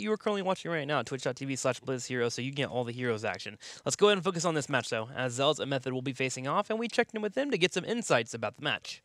that you are currently watching right now, twitch.tv/BlizzHero, so you get all the Heroes action. Let's go ahead and focus on this match, though, as Zealots and Method will be facing off, and we checked in with them to get some insights about the match.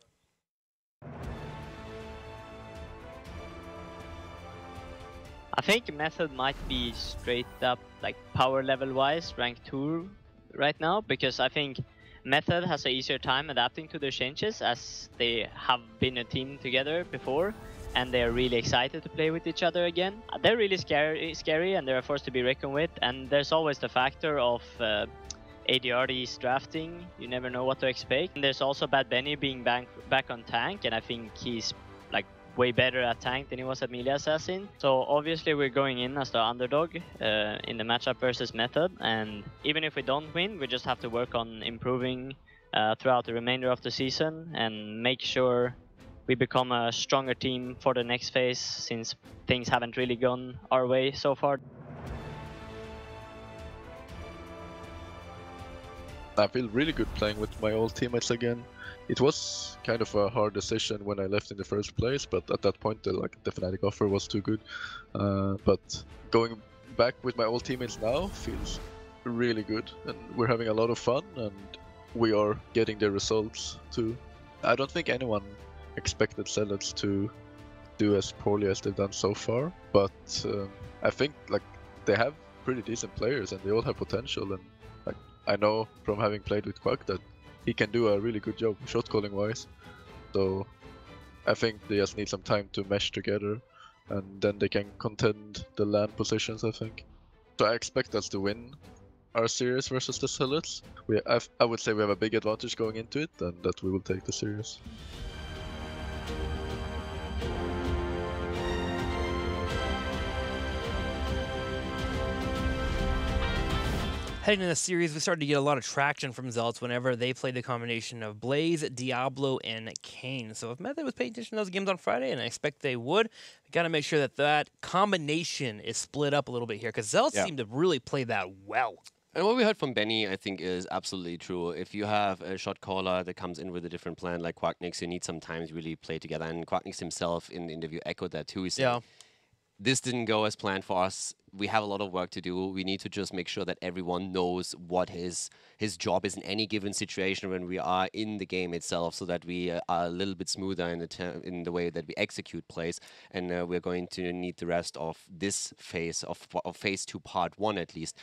I think Method might be straight up, like, power level wise, rank 2 right now, because I think Method has an easier time adapting to their changes, as they have been a team together before, and they're really excited to play with each other again. They're really scary and they're a force to be reckoned with, and there's always the factor of ADRD's drafting. You never know what to expect. And there's also Bad Benny being back on tank, and I think he's like way better at tank than he was at melee assassin. So obviously we're going in as the underdog in the matchup versus Method, and even if we don't win, we just have to work on improving throughout the remainder of the season and make sure we become a stronger team for the next phase, since things haven't really gone our way so far. I feel really good playing with my old teammates again. It was kind of a hard decision when I left in the first place, but at that point the Fnatic offer was too good. But going back with my old teammates now feels really good, and we're having a lot of fun, and we are getting the results too. I don't think anyone expected Zealots to do as poorly as they've done so far, but I think they have pretty decent players and they all have potential, and I know from having played with Quack that he can do a really good job shot calling wise. So I think they just need some time to mesh together, and then they can contend the LAN positions, I think. So I expect us to win our series versus the Zealots. I would say we have a big advantage going into it, and that we will take the series. Heading in the series, we started to get a lot of traction from Zealots whenever they played the combination of Blaze, Diablo, and Kayn. So if Method was paying attention to those games on Friday, and I expect they would, we got to make sure that that combination is split up a little bit here, because Zealots seem to really play that well. And what we heard from Benny, I think, is absolutely true. If you have a shot caller that comes in with a different plan like Quacknix, you need some time to really play together. And Quacknix himself in the interview echoed that too. He said, this didn't go as planned for us. We have a lot of work to do. We need to just make sure that everyone knows what his job is in any given situation when we are in the game itself, so that we are a little bit smoother in the way that we execute plays. And we're going to need the rest of this phase, of phase 2 part 1 at least,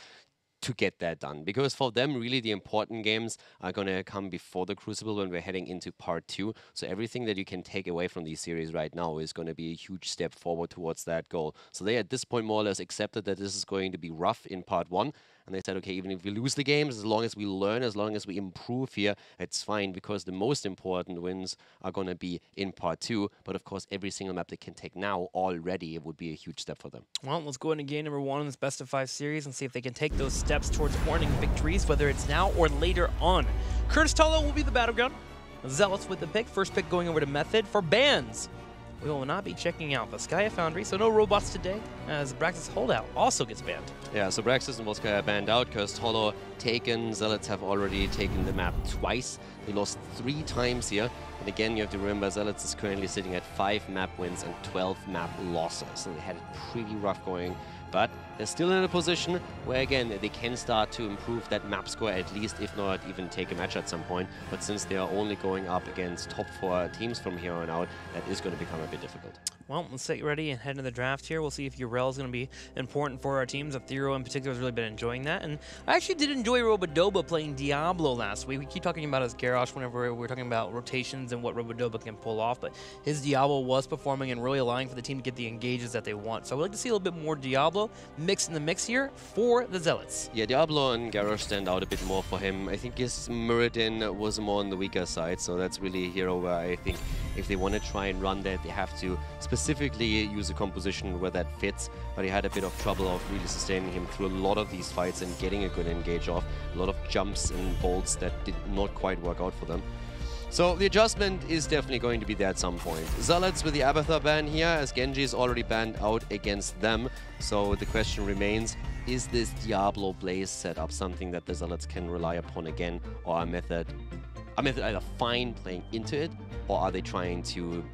to get that done. Because for them, really, the important games are going to come before the Crucible when we're heading into part 2. So everything that you can take away from these series right now is going to be a huge step forward towards that goal. So they, at this point, more or less accepted that this is going to be rough in part 1. And they said, okay, even if we lose the games, as long as we learn, as long as we improve here, it's fine, because the most important wins are going to be in part 2. But of course, every single map they can take now already, it would be a huge step for them. Well, let's go ahead and game number 1 in this best of 5 series and see if they can take those steps towards earning victories, whether it's now or later on. Curtis Tolo will be the battleground. Zealots with the pick. First pick going over to Method. For bans, we will not be checking out Vizcaya Foundry, so no robots today, as Braxis Holdout also gets banned. Yeah, so Braxis and Vizcaya banned out. Cursed Hollow taken. Zealots have already taken the map twice. They lost 3 times here. And again, you have to remember, Zealots is currently sitting at 5 map wins and 12 map losses. So they had it pretty rough going. But they're still in a position where, again, they can start to improve that map score, at least, if not even take a match at some point. But since they are only going up against top 4 teams from here on out, that is going to become a bit difficult. Well, let's get ready and head into the draft here. We'll see if Urel is going to be important for our teams. Thero in particular has really been enjoying that. And I actually did enjoy Robodoba playing Diablo last week. We keep talking about his Garrosh whenever we're talking about rotations and what Robodoba can pull off. But his Diablo was performing and really allowing for the team to get the engages that they want. So I would like to see a little bit more Diablo mixed in the mix here for the Zealots. Yeah, Diablo and Garrosh stand out a bit more for him. I think his Muradin was more on the weaker side. So that's really a hero where I think if they want to try and run that, they have to specifically use a composition where that fits, but he had a bit of trouble of really sustaining him through a lot of these fights and getting a good engage off. A lot of jumps and bolts that did not quite work out for them. So the adjustment is definitely going to be there at some point. Zealots with the Abathur ban here, as Genji is already banned out against them. So the question remains, is this Diablo Blaze setup something that the Zealots can rely upon again, or a Method either fine playing into it, or are they trying to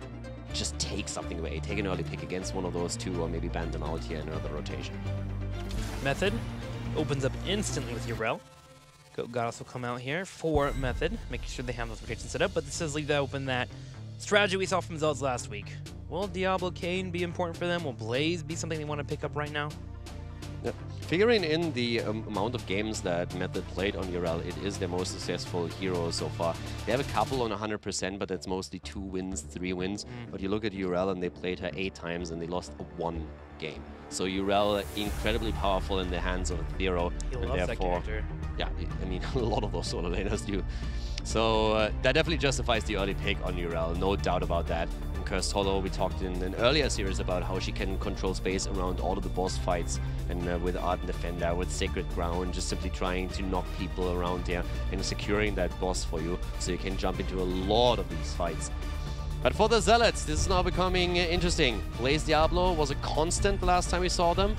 just take something away. Take an early pick against one of those two, or maybe ban them out here in another rotation. Method opens up instantly with Urel. Goddess will come out here for Method, making sure they have those rotations set up, but this does leave that open, that strategy we saw from Zealots last week. Will Diablo Kane be important for them? Will Blaze be something they want to pick up right now? Yeah. Figuring in the amount of games that Method played on Urel, it is their most successful hero so far. They have a couple on 100%, but that's mostly 2 wins, 3 wins. But you look at Urel and they played her 8 times and they lost 1 game. So Urel incredibly powerful in the hands of Zero. He and loves therefore, that character. Yeah, I mean, a lot of those solo laners do. So that definitely justifies the early pick on Urel, no doubt about that. In Cursed Hollow, we talked in an earlier series about how she can control space around all of the boss fights, and with Ardent Defender, with Sacred Ground, just simply trying to knock people around there and securing that boss for you, so you can jump into a lot of these fights. But for the Zealots, this is now becoming interesting. Blaze Diablo was a constant the last time we saw them.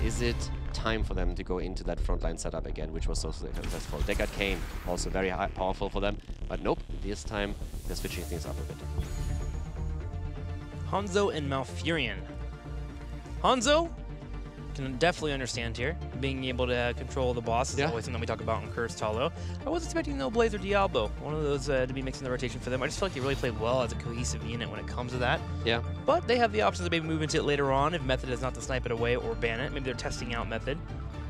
Is it time for them to go into that frontline setup again, which was so successful? Deckard Cain, also very powerful for them, but nope, this time they're switching things up a bit. Hanzo and Malfurion. Hanzo can definitely understand here. Being able to control the boss is always something we talk about in Cursed Hollow. I was expecting no Blaze or Diablo, one of those to be mixing the rotation for them. I just feel like they really played well as a cohesive unit when it comes to that. Yeah. But they have the option to maybe move into it later on if Method is not to snipe it away or ban it. Maybe they're testing out Method,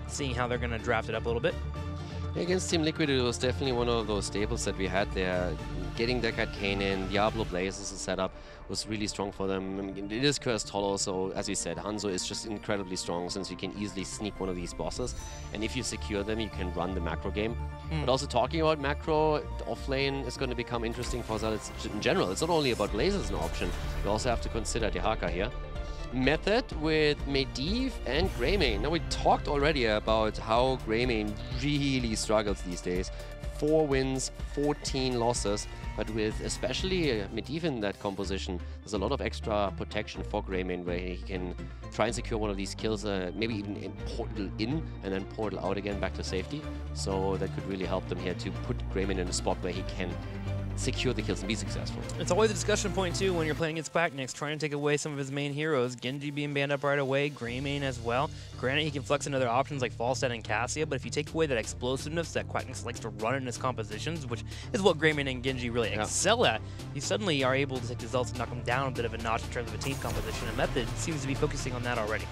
seeing how they're going to draft it up a little bit. Yeah, against Team Liquid, it was definitely one of those staples that we had there. Getting Deckard Cain in, Diablo Blaze as a setup was really strong for them. I mean, it is Cursed Hollow, so as you said, Hanzo is just incredibly strong since you can easily sneak one of these bosses. And if you secure them, you can run the macro game. But also talking about macro, offlane is going to become interesting for Zealots in general. It's not only about Blaze as an option, you also have to consider Dehaka here. Method with Medivh and Greymane. Now, we talked already about how Greymane really struggles these days. 4 wins, 14 losses, but with especially Medivh in that composition, there's a lot of extra protection for Greymane where he can try and secure one of these kills, maybe even portal in and then portal out again back to safety. So that could really help them here to put Greymane in a spot where he can secure the kills and be successful. It's always a discussion point too when you're playing against Quacknix, trying to take away some of his main heroes. Genji being banned up right away, Greymane as well. Granted, he can flex into other options like Falstad and Cassia, but if you take away that explosiveness that Quacknix likes to run in his compositions, which is what Greymane and Genji really excel at, you suddenly are able to take the Zealots and knock them down a bit of a notch in terms of a team composition, and Method seems to be focusing on that already.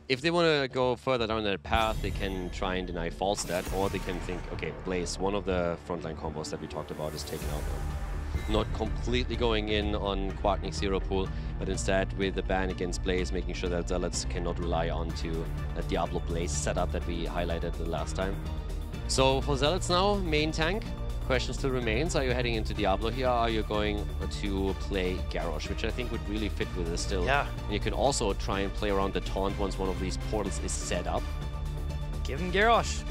If they want to go further down that path, they can try and deny Falstad, or they can think, okay, Blaze, one of the frontline combos that we talked about, is taken out now. Not completely going in on Quacknix Zero Pool, but instead with the ban against Blaze, making sure that Zealots cannot rely onto a Diablo Blaze setup that we highlighted the last time. So for Zealots now, main tank. Question still remains, are you heading into Diablo here? Are you going to play Garrosh, which I think would really fit with this still. Yeah. And you can also try and play around the taunt once one of these portals is set up. Give him Garrosh.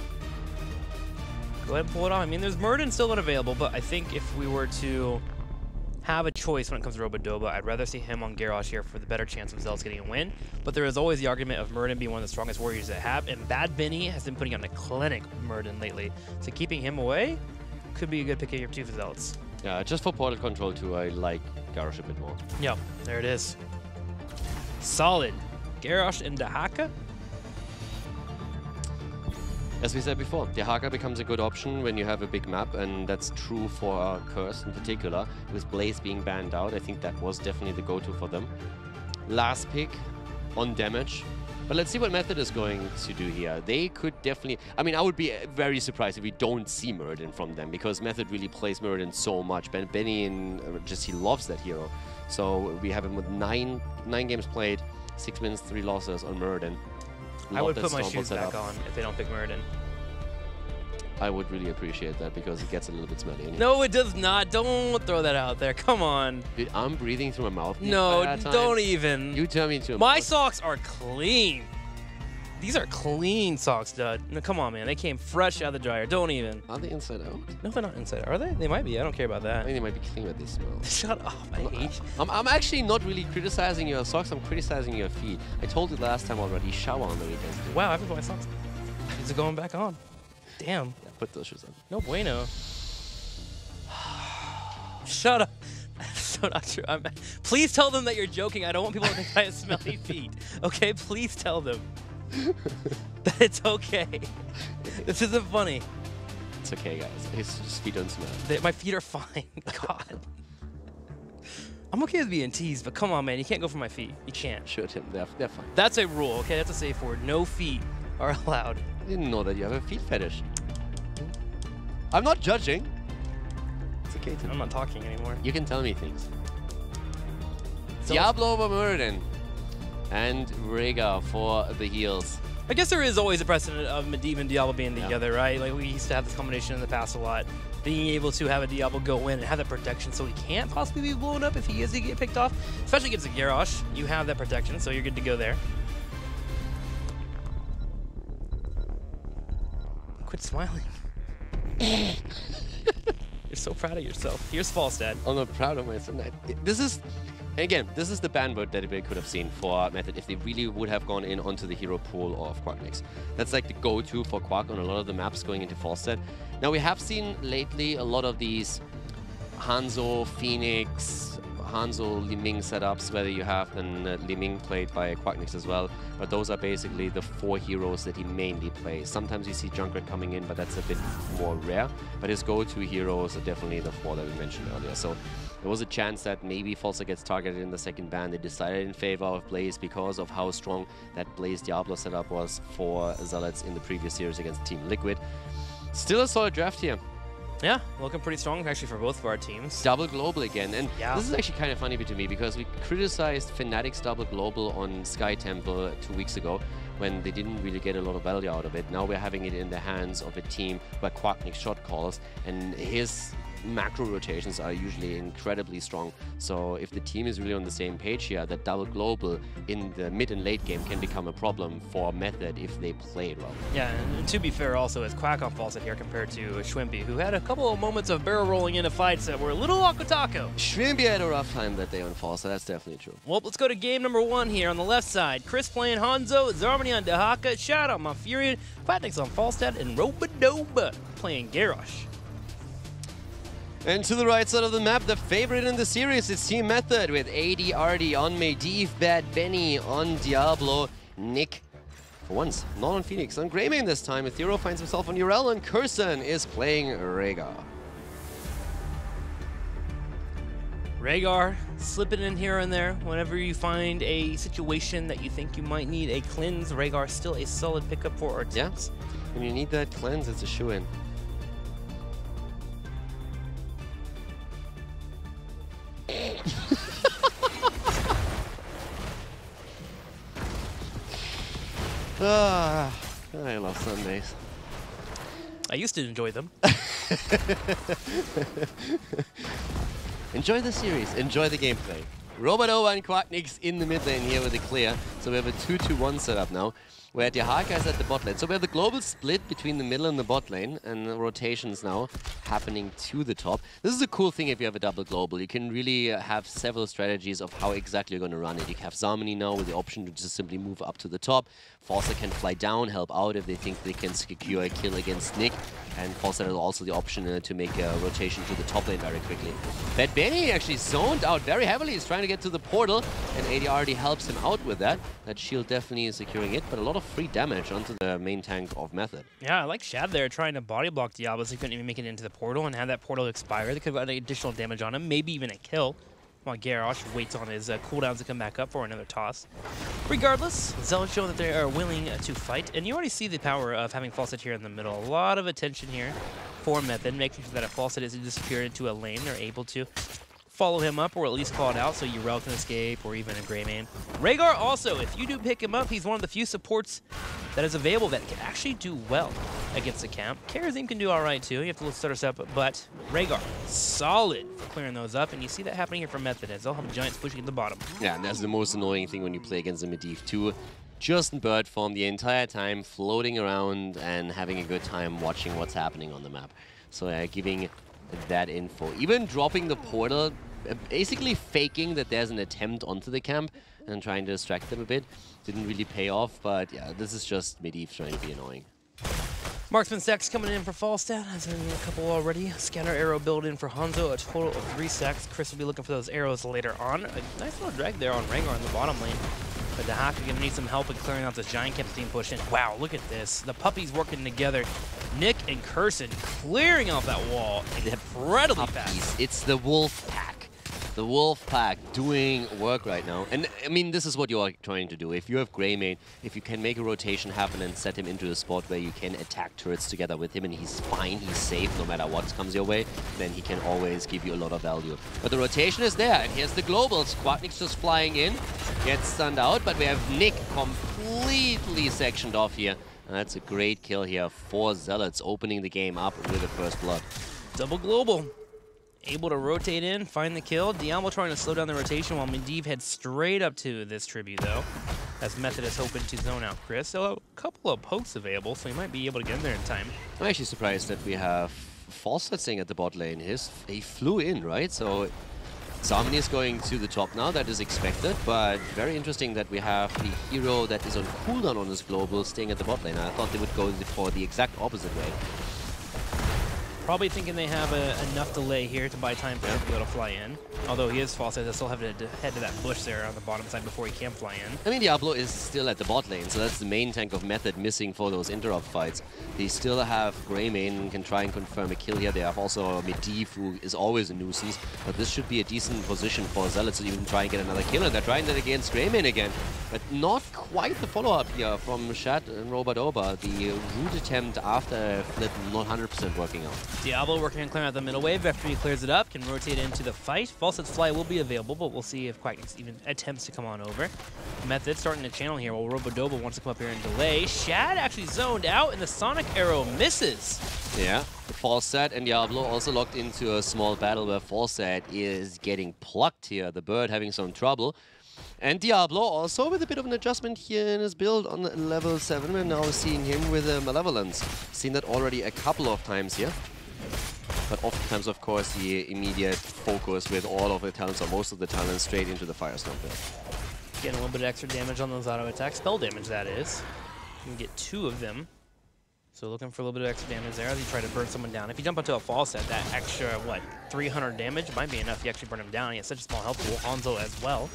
Go ahead and pull it off. I mean, there's Murden still unavailable, but I think if we were to have a choice when it comes to Robodoba, I'd rather see him on Garrosh here for the better chance of Zealots getting a win. But there is always the argument of Murden being one of the strongest warriors they have, and Bad Benny has been putting on a clinic Murden lately. So keeping him away could be a good pick here too for Zealots. Yeah, just for portal control too, I like Garrosh a bit more. Yeah, there it is. Solid. Garrosh and Dehaka. As we said before, Dehaka becomes a good option when you have a big map, and that's true for Curse in particular. With Blaze being banned out, I think that was definitely the go-to for them. Last pick on damage. But let's see what Method is going to do here. They could definitely... I mean, I would be very surprised if we don't see Murden from them, because Method really plays Murden so much. Benny he loves that hero. So we have him with 9 games played, 6 wins, 3 losses on Murden. I would put my shoes back on if they don't pick Murden. I would really appreciate that, because it gets a little bit smelly. No, it does not. Don't throw that out there. Come on. Dude, I'm breathing through my mouth. No, don't even. You tell me to. My socks are clean. These are clean socks, Dud. No, come on, man. They came fresh out of the dryer. Don't even. Are they inside out? No, they're not inside out. Are they? They might be. I don't care about that. I think they might be clean, but they smell. Shut up. I hate you. I'm actually not really criticizing your socks. I'm criticizing your feet. I told you last time already. Shower on the weekends. Dude. Wow, I put my socks. These are going back on. Damn. Yeah, put those shoes on. No bueno. Shut up. So not true. Please tell them that you're joking. I don't want people to think I have smelly feet. Okay, please tell them that it's okay. This isn't funny. It's okay, guys. His feet don't smell. My feet are fine. God. I'm okay with being teased, but come on, man. You can't go for my feet. You can't. Sure, Tim. They're fine. That's a rule, okay? That's a safe word. No feet are allowed. I didn't know that you have a feet fetish. I'm not judging. It's okay, Tim. I'm not talking anymore. You can tell me things. So Diablo over Muradin and Rhaegar for the heals. I guess there is always a precedent of Medivh and Diablo being together, right? Like, we used to have this combination in the past a lot. Being able to have a Diablo go in and have that protection so he can't possibly be blown up if he is to get picked off. Especially against a Garrosh. You have that protection, so you're good to go there. Quit smiling. You're so proud of yourself. Here's Falstad. I'm not proud of myself. This is... Again, this is the ban vote that we could have seen for Method if they really would have gone in onto the hero pool of Quacknix. That's like the go-to for Quack on a lot of the maps going into Falstad. Now, we have seen lately a lot of these Hanzo, Phoenix, Hanzo, Liming setups, where you have then Liming played by Quacknix as well. But those are basically the 4 heroes that he mainly plays. Sometimes you see Junkrat coming in, but that's a bit more rare. But his go-to heroes are definitely the 4 that we mentioned earlier. So there was a chance that maybe Falstad gets targeted in the second ban. They decided in favor of Blaze because of how strong that Blaze Diablo setup was for Zealots in the previous series against Team Liquid. Still a solid draft here. Yeah, looking pretty strong actually for both of our teams. Double global again, and yeah. This is actually kind of funny to me because we criticized Fnatic's double global on Sky Temple 2 weeks ago when they didn't really get a lot of value out of it. Now we're having it in the hands of a team where Quacknix shot calls, and his macro rotations are usually incredibly strong. So if the team is really on the same page here, that double global in the mid and late game can become a problem for Method if they play it well. Yeah, and to be fair also, it's Quack on Falstad here compared to Schwimpy, who had a couple of moments of barrel rolling into fights that were a little Akutako. Schwimpy had a rough time that day on Falstad, that's definitely true. Well, let's go to game number 1 here on the left side. Chris playing Hanzo, Zarmany on Dahaka, Shout out Mafurian, Quacknix on Falstad, and Robodoba playing Garrosh. And to the right side of the map, the favorite in the series is Team Method with AD on Medivh, Bad Benny on Diablo, Nick, for once, not on Phoenix, on Greymane this time. Ethereal finds himself on Urel, and Curson is playing Rhaegar. Rhaegar slipping in here and there. Whenever you find a situation that you think you might need a cleanse, Rhaegar still a solid pickup for our teams. Yeah, when you need that cleanse, it's a shoo-in. I love Sundays. I used to enjoy them. Enjoy the series, enjoy the gameplay. Robodoba and Quacknix in the mid lane here with a clear. So we have a 2-2-1 setup now, where Dahaka is at the bot lane. So we have the global split between the middle and the bot lane, and the rotations now happening to the top. This is a cool thing if you have a double global. You can really have several strategies of how exactly you're going to run it. You have Zarmany now with the option to just simply move up to the top. Falstad can fly down, help out if they think they can secure a kill against Nick. And Falstad has also the option to make a rotation to the top lane very quickly. Bad Benny actually zoned out very heavily. He's trying to get to the portal, and AD already helps him out with that. That shield definitely is securing it, but a lot of free damage onto the main tank of Method. Yeah, I like Shad there trying to body block Diablo so he couldn't even make it into the portal and have that portal expire. They could have gotten additional damage on him, maybe even a kill, while Garrosh waits on his cooldowns to come back up for another toss. Regardless, Zealots show that they are willing to fight, and you already see the power of having Falstad here in the middle. A lot of attention here for Method, making sure that if Falstad isn't disappeared into a lane, they're able to follow him up or at least call it out so Urel can escape or even a Greymane. Rhaegar also, if you do pick him up, he's one of the few supports that is available that can actually do well against the camp. Karazim can do alright too, you have to start us up, but Rhaegar, solid for clearing those up, and you see that happening here from Method as they'll have Giants pushing at the bottom. Yeah, and that's the most annoying thing when you play against the Medivh too. Just in bird form the entire time, floating around and having a good time watching what's happening on the map. So giving that info. Even dropping the portal, basically faking that there's an attempt onto the camp and trying to distract them a bit. Didn't really pay off, but yeah, this is just Medivh trying to be annoying. Marksman stacks coming in for Falstad. Has been a couple already. Scanner arrow build in for Hanzo, a total of 3 stacks. Chris will be looking for those arrows later on. A nice little drag there on Rengar in the bottom lane. But Dahak are going to need some help in clearing out this Giant Camp team push in. Wow, look at this. The puppies working together. Nick and Curson clearing out that wall incredibly fast. It's the Wolf Pack. The Wolf Pack doing work right now. And I mean, this is what you are trying to do. If you have Greymane, if you can make a rotation happen and set him into a spot where you can attack turrets together with him and he's fine, he's safe no matter what comes your way, then he can always give you a lot of value. But the rotation is there, and here's the globals. Quacknick's just flying in, gets stunned out, but we have Nick completely sectioned off here. And that's a great kill here for Zealots, opening the game up with the first blood. Double global. Able to rotate in, find the kill. Diablo trying to slow down the rotation while Medivh heads straight up to this tribute, though. As Method is hoping to zone out Chris. So a couple of pokes available, so he might be able to get in there in time. I'm actually surprised that we have Falstad staying at the bot lane. He flew in, right? So Zamini is going to the top now. That is expected, but very interesting that we have the hero that is on cooldown on his global staying at the bot lane. I thought they would go for the exact opposite way. Probably thinking they have enough delay here to buy time for him to be able to fly in. Although he is false, they still have to head to that bush there on the bottom side before he can fly in. I mean, Diablo is still at the bot lane, so that's the main tank of Method missing for those interrupt fights. They still have Greymane and can try and confirm a kill here. They have also Medivh, who is always a nuisance, but this should be a decent position for Zealots to even try and get another kill. And they're trying that against Greymane again, but not quite the follow-up here from Shat and Robadoba. The root attempt after flip not 100% working out. Diablo working on clearing out the middle wave. After he clears it up, can rotate into the fight. Falset's fly will be available, but we'll see if Quacknick even attempts to come on over. Method starting to channel here while Robodoba wants to come up here and delay. Shad actually zoned out, and the Sonic Arrow misses. Yeah, Falstad and Diablo also locked into a small battle where Falstad is getting plucked here. The bird having some trouble. And Diablo also with a bit of an adjustment here in his build on level 7. We're now seeing him with Malevolence. Seen that already a couple of times here. But oftentimes, of course, the immediate focus with all of the talents, or most of the talents, straight into the Firestorm build. Getting a little bit of extra damage on those auto attacks. Spell damage, that is. You can get 2 of them. So looking for a little bit of extra damage there as you try to burn someone down. If you jump onto a fall set, that extra, what, 300 damage might be enough to actually burn him down. He has such a small health pool. Hanzo as well.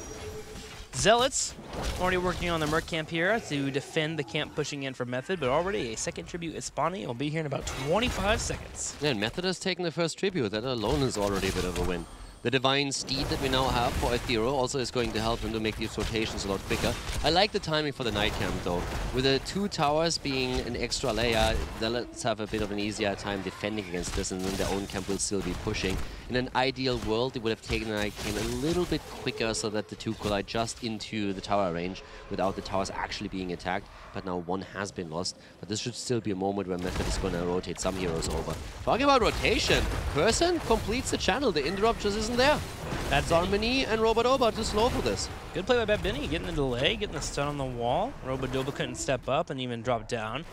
Zealots already working on the Merc camp here to defend the camp pushing in for Method, but already a second tribute is spawning. It'll be here in about 25 seconds. Yeah, and Method has taken the first tribute. That alone is already a bit of a win. The Divine Steed that we now have for Ethereal also is going to help him to make these rotations a lot quicker. I like the timing for the night camp though. With the 2 towers being an extra layer, Zealots have a bit of an easier time defending against this, and then their own camp will still be pushing. In an ideal world, they would have taken the night camp a little bit quicker so that the 2 collide just into the tower range without the towers actually being attacked. But now 1 has been lost. But this should still be a moment where Method is going to rotate some heroes over. Talking about rotation, Person completes the channel. The interrupt just isn't there. That's Harmony and Robodoba too slow for this. Good play by Bad Benny, getting the delay, getting the stun on the wall. Robodoba couldn't step up and even drop down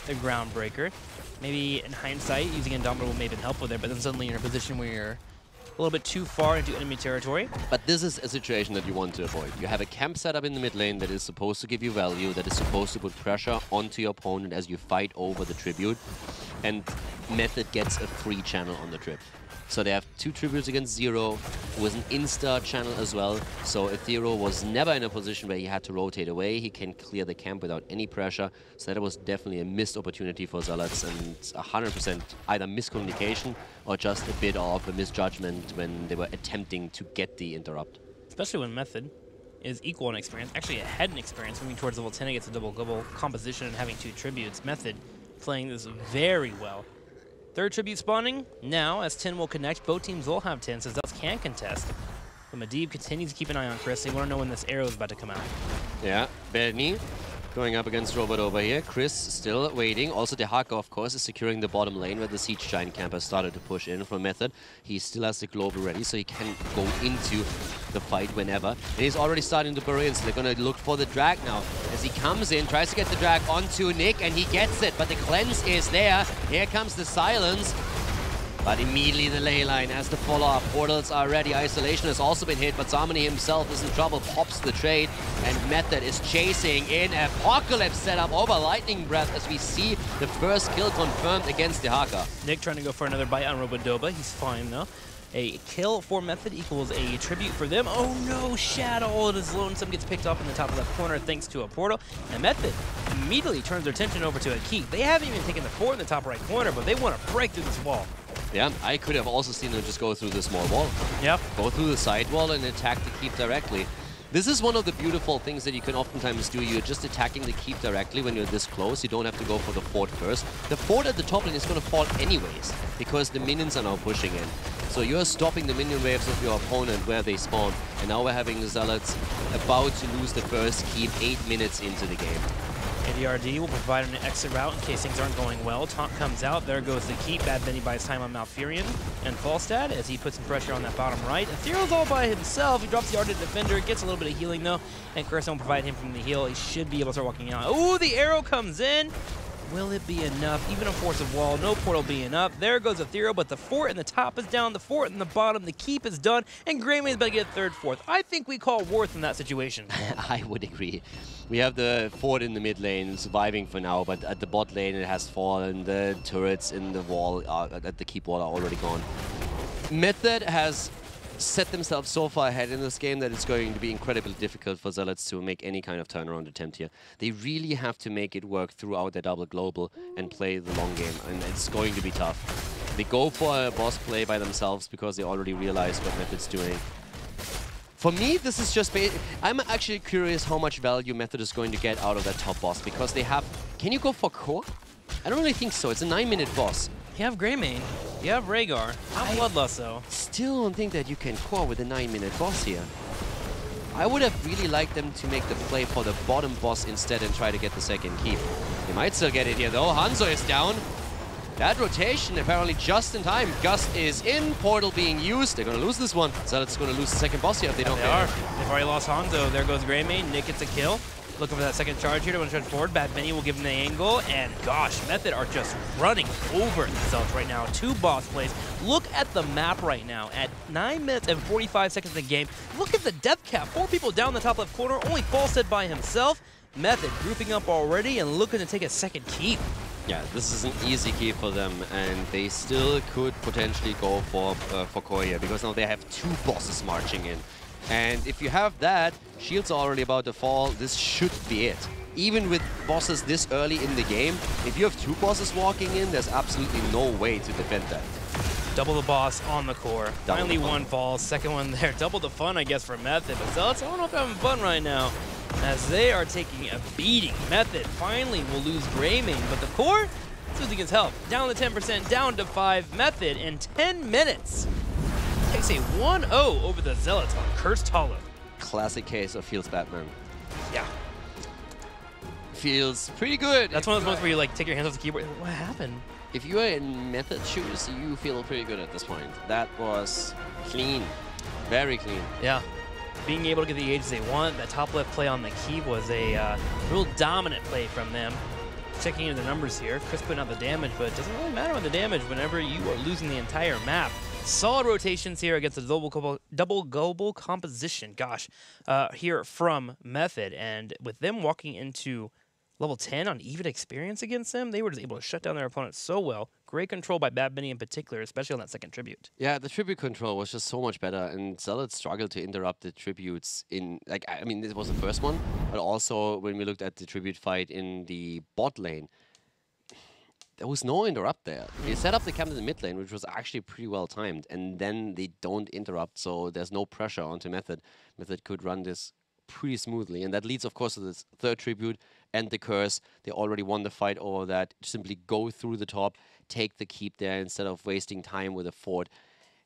the Groundbreaker. Maybe in hindsight, using Indomitable will maybe help with it, but then suddenly you're in a position where you're a little bit too far into enemy territory. But this is a situation that you want to avoid. You have a camp set up in the mid lane that is supposed to give you value, that is supposed to put pressure onto your opponent as you fight over the tribute, and Method gets a free channel on the trip. So they have 2 tributes against 0, who was an insta channel as well. So Ethereal was never in a position where he had to rotate away. He can clear the camp without any pressure. So that was definitely a missed opportunity for Zealots, and 100% either miscommunication or just a bit of a misjudgment when they were attempting to get the interrupt. Especially when Method is equal in experience, actually ahead in experience, moving towards level 10 against a double global composition and having 2 tributes. Method playing this very well. 3rd tribute spawning now as 10 will connect. Both teams will have 10, so Zealots can contest. But Medivh continues to keep an eye on Chris. They want to know when this arrow is about to come out. Yeah, Benny going up against Robot over here. Chris still waiting. Also, Dahak, of course, is securing the bottom lane where the Siege Giant camp has started to push in from Method. He still has the global ready, so he can go into the fight whenever. And he's already starting to burrow in, so they're going to look for the drag now. As he comes in, tries to get the drag onto Nick, and he gets it. But the cleanse is there. Here comes the silence. But immediately the ley line as the follow-up. Portals are ready. Isolation has also been hit, but Zamani himself is in trouble. Pops the trade, and Method is chasing in. Apocalypse setup over Lightning Breath as we see the first kill confirmed against the Haka. Nick trying to go for another bite on Robodoba. He's fine though. A kill for Method equals a tribute for them. Oh no, Shadow, it is lonesome, gets picked up in the top left corner thanks to a portal. And Method immediately turns their attention over to a keep. They haven't even taken the fort in the top right corner, but they want to break through this wall. Yeah, I could have also seen them just go through the small wall. Yep. Go through the side wall and attack the keep directly. This is one of the beautiful things that you can oftentimes do. You're just attacking the keep directly when you're this close. You don't have to go for the fort first. The fort at the top lane is going to fall anyways, because the minions are now pushing in. So you're stopping the minion waves of your opponent where they spawn. And now we're having the Zealots about to lose the first keep 8 minutes into the game. ADRD will provide an exit route in case things aren't going well. Taunt comes out. There goes the keep. Bad Benny buys time on Malfurion and Falstad as he puts some pressure on that bottom right. Ethereal's all by himself. He drops the Ardent Defender, gets a little bit of healing though, and Curse will provide him from the heal. He should be able to start walking out. Oh, the arrow comes in. Will it be enough? Even a force of wall, no portal being up. There goes Ethereal, but the fort in the top is down, the fort in the bottom, the keep is done, and Greymane is about to get third, fourth. I think we call Worth in that situation. I would agree. We have the fort in the mid lane surviving for now, but at the bot lane it has fallen. The turrets in the wall, at the keep wall, are already gone. Method has set themselves so far ahead in this game that it's going to be incredibly difficult for Zealots to make any kind of turnaround attempt here. They really have to make it work throughout their double global and play the long game, and it's going to be tough. They go for a boss play by themselves because they already realize what Method's doing. For me, this is just... I'm actually curious how much value Method is going to get out of that top boss, because they have... Can you go for core? I don't really think so. It's a 9-minute boss. You have Greymane, you have Rhaegar, not Bloodlust though. Still don't think that you can core with a 9-minute boss here. I would have really liked them to make the play for the bottom boss instead and try to get the second keep. They might still get it here though. Hanzo is down. That rotation apparently just in time. Gust is in, portal being used. They're going to lose this one. Zealots going to lose the second boss here if they don't. They are. They've already lost Hanzo. There goes Greymane. Nick gets a kill. Looking for that second charge here to charge forward. Bad Benny will give him the angle. And gosh, Method are just running over themselves right now. 2 boss plays. Look at the map right now. At 9 minutes and 45 seconds of the game, look at the death cap. 4 people down the top left corner. Only Falstad by himself. Method grouping up already and looking to take a second keep. Yeah, this is an easy keep for them, and they still could potentially go for core here, because now they have 2 bosses marching in. And if you have that, shields are already about to fall. This should be it. Even with bosses this early in the game, if you have 2 bosses walking in, there's absolutely no way to defend that. Double the boss on the core. Finally one falls, second one there. Double the fun, I guess, for Method. But Zealots, I don't know if they're having fun right now, as they are taking a beating. Method finally will lose Greymane, but the core is losing his health. Down to 10%, down to 5. Method in 10 minutes takes a 1-0 over the Zealots on Cursed Hollow. Classic case of feels Batman. Yeah. Feels pretty good. That's one of those moments where you like take your hands off the keyboard. What happened? If you are in Method shoes, you feel pretty good at this point. That was clean. Very clean. Yeah. Being able to get the ages they want, that top left play on the keep was a real dominant play from them. Checking into the numbers here, Chris putting out the damage, but it doesn't really matter on the damage whenever you are losing the entire map. Solid rotations here against the double global composition, gosh, here from Method. And with them walking into level 10 on even experience against them, they were just able to shut down their opponent so well. Great control by Bad Benny in particular, especially on that second tribute. Yeah, the tribute control was just so much better, and Zealots struggled to interrupt the tributes in, like, I mean, this was the first one, but also when we looked at the tribute fight in the bot lane, there was no interrupt there. They set up the camp in the mid lane, which was actually pretty well timed, and then they don't interrupt, so there's no pressure onto Method. Method could run this pretty smoothly, and that leads, of course, to this third tribute and the curse. They already won the fight over that. Simply go through the top, take the keep there instead of wasting time with a fort.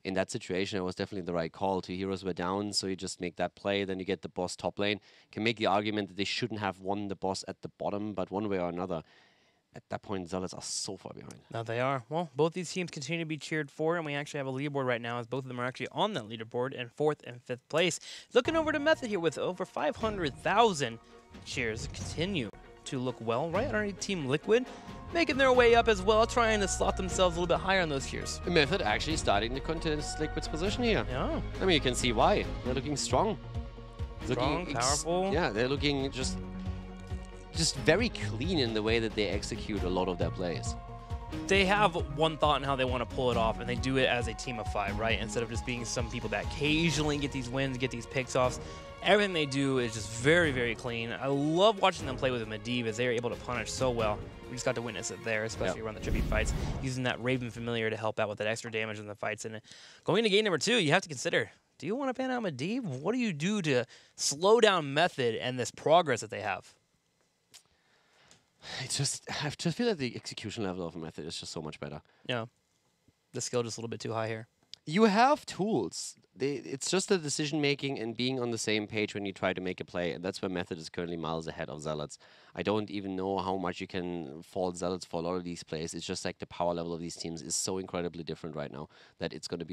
In that situation, it was definitely the right call. 2 heroes were down, so you just make that play, then you get the boss top lane. You can make the argument that they shouldn't have won the boss at the bottom, but one way or another, at that point, Zealots are so far behind. Now they are. Well, both these teams continue to be cheered for, and we actually have a leaderboard right now, as both of them are actually on that leaderboard in 4th and 5th place. Looking over to Method here with over 500,000 cheers. Continue to look well, right underneath Team Liquid, making their way up as well, trying to slot themselves a little bit higher on those tiers. Method actually starting to contest Liquid's position here. Yeah. I mean, you can see why. They're looking strong. Strong, powerful. Yeah, they're looking just very clean in the way that they execute a lot of their plays. They have one thought on how they want to pull it off, and they do it as a team of 5, right? Instead of just being some people that occasionally get these wins, get these picks offs. Everything they do is just very, very clean. I love watching them play with Medivh as they are able to punish so well. We just got to witness it there, especially around the tribute fights, using that Raven Familiar to help out with that extra damage in the fights. And going into game number 2, you have to consider, do you want to ban out Medivh? What do you do to slow down Method and this progress that they have? I just feel that the execution level of Method is just so much better. Yeah. The skill just a little bit too high here. You have tools. It's just the decision making and being on the same page when you try to make a play, and that's where Method is currently miles ahead of Zealots. I don't even know how much you can fault Zealots for a lot of these plays. It's just like the power level of these teams is so incredibly different right now that it's going to be